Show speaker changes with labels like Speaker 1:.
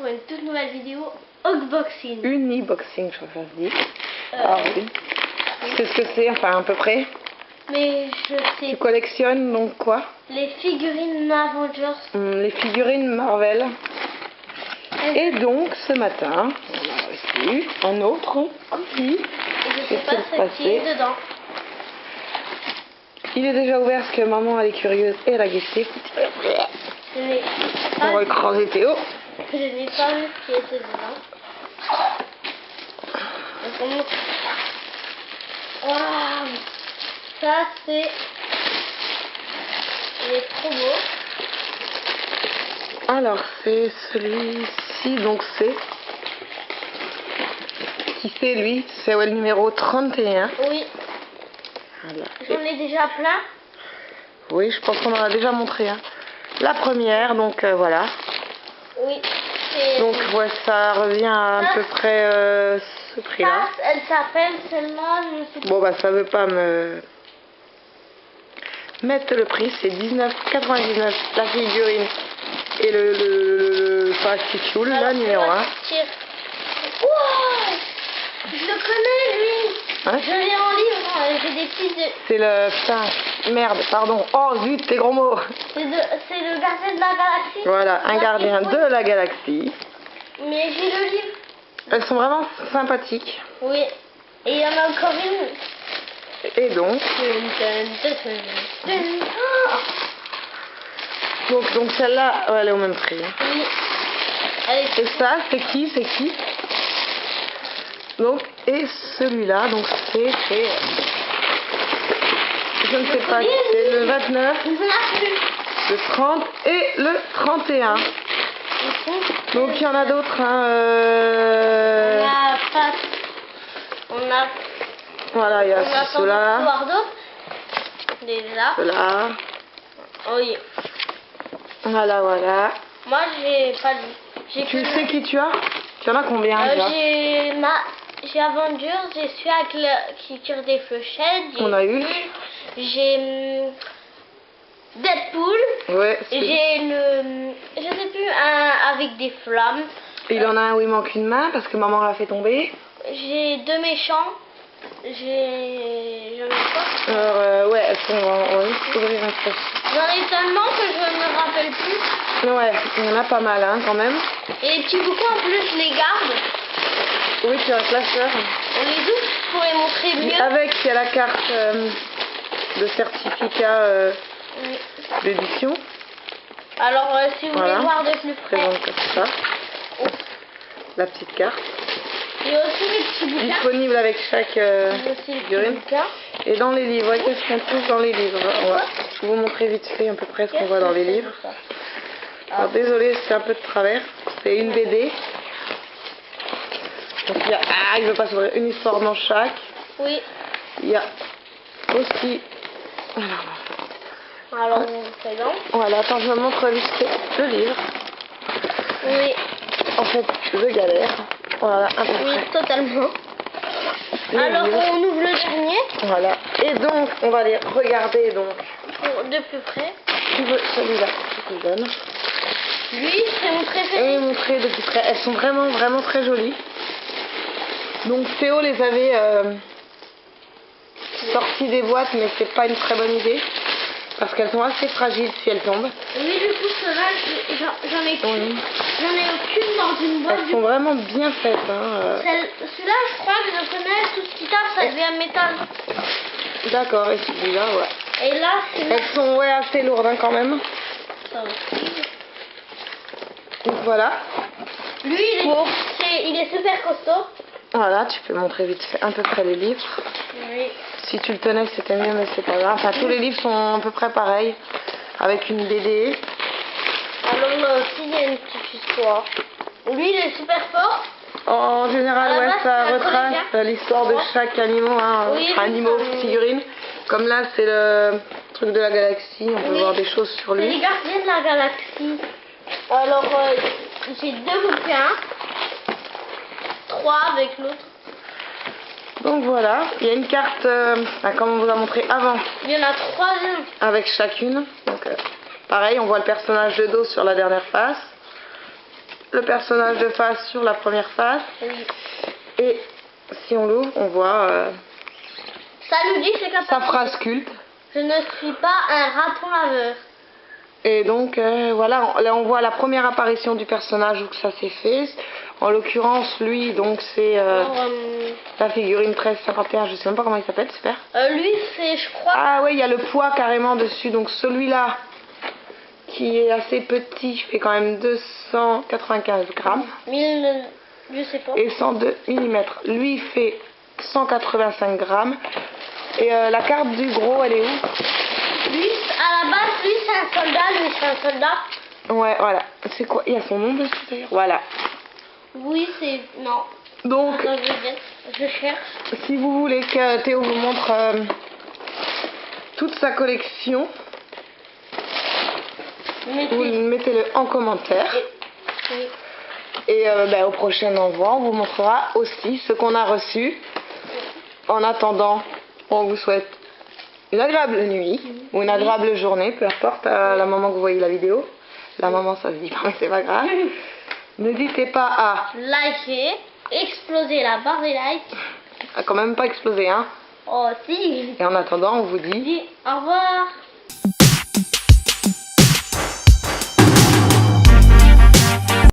Speaker 1: pour une toute nouvelle vidéo unboxing.
Speaker 2: Uniboxing, je crois que ça se dit. Ah oui. Tu sais ce que c'est, enfin à peu près.
Speaker 1: Mais je sais.
Speaker 2: Tu collectionnes donc quoi?
Speaker 1: Les figurines Avengers.
Speaker 2: Les figurines Marvel. Et donc ce matin, on a reçu un autre colis.
Speaker 1: Et je sais pas ce qui est dedans.
Speaker 2: Il est déjà ouvert parce que maman elle est curieuse et elle a guetté. On va écraser Théo.
Speaker 1: Je n'ai pas vu ce qui était dedans. Waouh, ça c'est... Il est trop beau.
Speaker 2: Alors c'est celui-ci, donc c'est... Qui c'est lui? C'est le numéro 31.
Speaker 1: Oui.
Speaker 2: Voilà.
Speaker 1: J'en ai déjà plein.
Speaker 2: Oui, je pense qu'on en a déjà montré un. La première, donc voilà.
Speaker 1: Oui.
Speaker 2: Donc ouais, ça revient à peu près ce prix-là.
Speaker 1: Elle s'appelle celle-là, je sais pas.
Speaker 2: Bon bah ça veut pas me mettre le prix, c'est 19,99 la figurine et le fascicule, la numéro 1.
Speaker 1: Wow, je le connais lui.
Speaker 2: Hein?
Speaker 1: Je l'ai en livre, j'ai des petits de...
Speaker 2: C'est le... Putain, merde, pardon. Oh zut, les gros mots.
Speaker 1: C'est le gardien de la galaxie.
Speaker 2: Voilà, un gardien de la galaxie.
Speaker 1: Mais j'ai le livre.
Speaker 2: Elles sont vraiment sympathiques.
Speaker 1: Oui. Et il y en a encore une.
Speaker 2: Et donc... Donc celle-là, elle est au même prix.
Speaker 1: Oui.
Speaker 2: Et ça, c'est qui? C'est qui? Donc, et celui-là, donc c'est... Je ne sais pas, c'est le 29, le 30 et le 31. Donc il y en a d'autres. Hein,
Speaker 1: On a...
Speaker 2: Voilà, il y a ceux-là. Ceux-là.
Speaker 1: Oui.
Speaker 2: Voilà, voilà.
Speaker 1: Moi, j'ai pas lu.
Speaker 2: Tu sais qui tu as? Tu en as combien déjà?
Speaker 1: J'ai Avengers, j'ai celui qui tire des fléchettes.
Speaker 2: On a eu.
Speaker 1: J'ai Deadpool.
Speaker 2: Ouais.
Speaker 1: J'ai je sais plus, un avec des flammes.
Speaker 2: Il en a un où il manque une main parce que maman l'a fait tomber.
Speaker 1: J'ai deux méchants. J'en ai pas.
Speaker 2: Alors ouais, elles sont ouvrir un peu.
Speaker 1: J'en ai tellement que je ne me rappelle plus.
Speaker 2: Ouais, il y en a pas mal hein, quand même.
Speaker 1: Et les petits bouquins en plus je les garde.
Speaker 2: Oui, tu as un classeur.
Speaker 1: On les ouvre pour les montrer mieux.
Speaker 2: Avec, il y a la carte de certificat d'édition.
Speaker 1: Alors si vous voulez voir de plus près.
Speaker 2: Présente comme ça. La petite carte.
Speaker 1: Il y a aussi les petits bouquins.
Speaker 2: Disponible avec chaque figurine. Et dans les livres, qu'est-ce qu'on trouve dans les livres? On va vous montrer vite fait à peu près ce qu'on voit dans les livres. Alors désolé, c'est un peu de travers. C'est une BD. Donc il y a, il veut pas s'ouvrir, une histoire dans chaque.
Speaker 1: Oui.
Speaker 2: Il y a aussi...
Speaker 1: Alors on présente.
Speaker 2: Voilà, attends, je me montre vite fait le livre.
Speaker 1: Oui.
Speaker 2: En fait, je galère. Voilà, à peu
Speaker 1: oui,
Speaker 2: près.
Speaker 1: Totalement. Alors on ouvre le dernier.
Speaker 2: Voilà. Et donc, on va les regarder donc.
Speaker 1: De plus près.
Speaker 2: Tu veux celui-là, je te donne.
Speaker 1: Lui, c'est mon préféré.
Speaker 2: Oui, montrer de plus près. Elles sont vraiment très jolies. Donc Théo les avait sorties des boîtes, mais c'est pas une très bonne idée. Parce qu'elles sont assez fragiles si elles tombent.
Speaker 1: Oui, du coup, ceux-là, j'en ai qu'une. J'en ai aucune dans une boîte.
Speaker 2: Elles sont vraiment bien faites. Hein.
Speaker 1: Celui-là, je crois que je connais. Tout ce qui tape, ça devient métal.
Speaker 2: D'accord, et celui-là, ouais.
Speaker 1: Et là, c'est...
Speaker 2: Elles sont assez lourdes hein, quand même.
Speaker 1: Ça aussi.
Speaker 2: Donc voilà.
Speaker 1: Lui, il est super costaud.
Speaker 2: Voilà, tu peux montrer vite fait à peu près les livres.
Speaker 1: Oui.
Speaker 2: Si tu le tenais, c'était mieux, mais c'est pas grave. Enfin, tous les livres sont à peu près pareils, avec une BD.
Speaker 1: Alors là aussi, il y a une petite histoire. Lui, il est super fort.
Speaker 2: En général, ouais, ça retrace l'histoire de chaque animal, hein,
Speaker 1: oui,
Speaker 2: animaux, figurines. Comme là, c'est le truc de la galaxie, on peut voir des choses sur lui.
Speaker 1: C'est les gardiens de la galaxie. Alors, j'ai deux bouquins. 3 avec l'autre.
Speaker 2: Donc voilà, il y a une carte, comme on vous a montré avant.
Speaker 1: Il y en a 3
Speaker 2: avec chacune. Donc pareil, on voit le personnage de dos sur la dernière face. le personnage de face sur la première face.
Speaker 1: Oui.
Speaker 2: Et si on l'ouvre, on voit
Speaker 1: Ça nous dit c'est capable.
Speaker 2: sa phrase culte.
Speaker 1: Je ne suis pas un raton laveur.
Speaker 2: Et donc voilà, là on voit la première apparition du personnage où ça s'est fait. En l'occurrence, lui, donc c'est la figurine 1351, je sais même pas comment il s'appelle, super.
Speaker 1: Lui, c'est, je crois.
Speaker 2: Ah ouais, il y a le poids carrément dessus. Donc celui-là, qui est assez petit, fait quand même 295 grammes.
Speaker 1: 1000, je sais pas.
Speaker 2: Et 102 mm. Lui fait 185 grammes. Et la carte du gros, elle est où?
Speaker 1: Lui, à la base, lui, c'est un soldat. Lui, c'est un soldat.
Speaker 2: Ouais, voilà. C'est quoi? Il y a son nom dessus d'ailleurs. Voilà.
Speaker 1: Oui, c'est... Non.
Speaker 2: Donc,
Speaker 1: Attends, je cherche.
Speaker 2: si vous voulez que Théo vous montre toute sa collection, vous mettez-le en commentaire.
Speaker 1: Oui.
Speaker 2: Et au prochain envoi, on vous montrera aussi ce qu'on a reçu. En attendant, on vous souhaite une agréable nuit ou une agréable journée, peu importe à la moment que vous voyez la vidéo. La maman, ça se dit pas, mais c'est pas grave. N'hésitez pas à
Speaker 1: liker, exploser la barre des likes.
Speaker 2: À quand même pas exploser, hein.
Speaker 1: Oh si.
Speaker 2: Et en attendant, on vous dit
Speaker 1: Au revoir.